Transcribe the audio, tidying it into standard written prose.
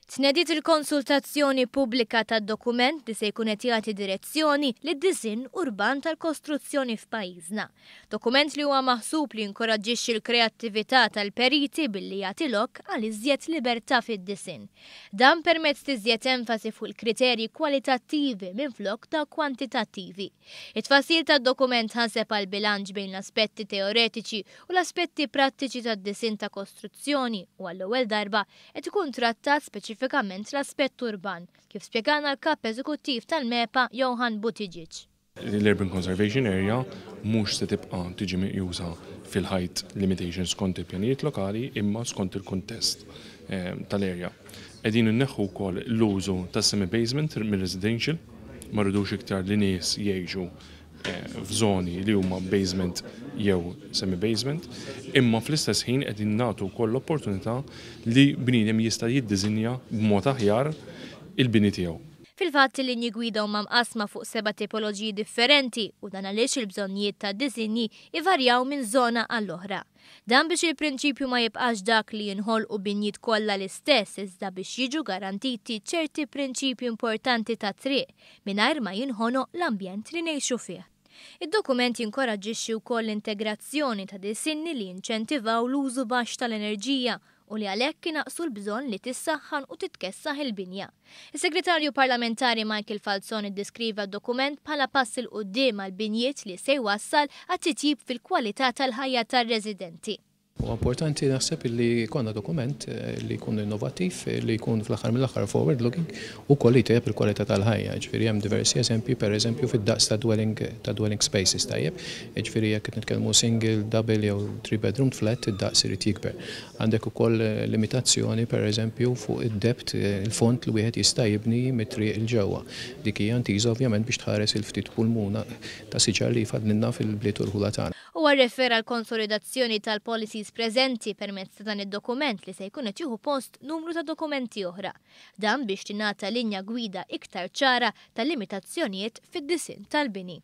Tnedit il-konsultazzjoni pubblika tad-dokument li se jkun qed jagħti direzzjoni lid-disinn urban tal-kostruzzjoni f'pajjiżna. Dokument li huwa maħsub li jinkoraġġixxi l-kreattività tal-periti billi jagħti lok għal iżjed libertà fid-disinn. Dan permezz tiżjed enfasi fuq il-kriterji kwalitattivi minflok ta' kwantitattivi. It-tfassil tad-dokument ħaseb għal bilanċ bejn l-aspetti teoretiċi u l-aspetti prattiċi tad-disinn ta' kostruzzjoni u għall-ewwel darba qed ikun trattat speċifikament l-aspett urban, kif spjegana l-kap eżekuttiv tal-MEPA Johan Buttigieg. L-Urban Conservation Area mhux se tibqa' tiġi meqjusa fil-height limitations skont il-pjanijiet lokali imma skont il-kuntest tal-area. Qegħdin inneħħu wkoll l-użu ta' semi-basement mir-residential, ma rridux iktar li nies jgħixu f'żoni li huma basement jew semi-basement, imma fl-istess ħin qegħdin nagħtu wkoll l-opportunità li bniedem jista' jiddiżinja b'mod aħjar il-bini tiegħu. Fil-fatt il-linji gwida huma mqasma fuq 7 tipoloġiji differenti u dan għaliex il-bżonnijiet ta' diżinji ivarjaw minn żona għall-oħra. Dan biex il-prinċipju ma jibqax dak li jinħolqu binjiet kollha l-istess iżda biex jiġu garantiti ċerti prinċipji importanti ta' triq mingħajr ma jinħonoq l-ambjent li ngħixu fih. Id-dokument jinkoraġġixxi wkoll l-integrazzjoni ta' disinni li jinċentivaw l-użu baxx tal-enerġija u li għalhekk inaqsu l-bżonn li tissaħħan u titkessaħ il-binja. Is-Segretarju Parlamentari Michael Falzon iddeskriva d-dokument bħala pass il quddiem għal binjiet li se jwassal għat-titjib fil-kwalità tal-ħajja tar-residenti. Importanti naħseb li jkollna dokument li jkun innovattiv, li jkun fl-aħħar mill-aħħar forward-looking u koll jtejjeb il-kwalità tal-ħajja. Ġifieri hemm diversi eżempji, pereżempju fid-daqs ta' dwelling spaces tajjeb. Ġifieri jekk qed nitkellmu single, double jew 3-bedroom flat, id-daqs irid jikber. Għandek ukoll limitazzjoni pereżempju fuq id-debt il-font li wieħed jista' jibni mit-triq il-ġewwa. Dik hija ntiża ovvjament biex tħares il-ftit pulmuna ta' siġar li jfadlilna fil-bliet u l-ħula tagħna. Huwa rrefera l-konsolidazzjoni tal-policies preżenti permezz ta' dan id-dokument li se jkun qed jieħu post numru ta' dokumenti oħra. Dan biex tingħata linja gwida iktar ċara tal-limitazzjonijiet fid-disinn tal-bini.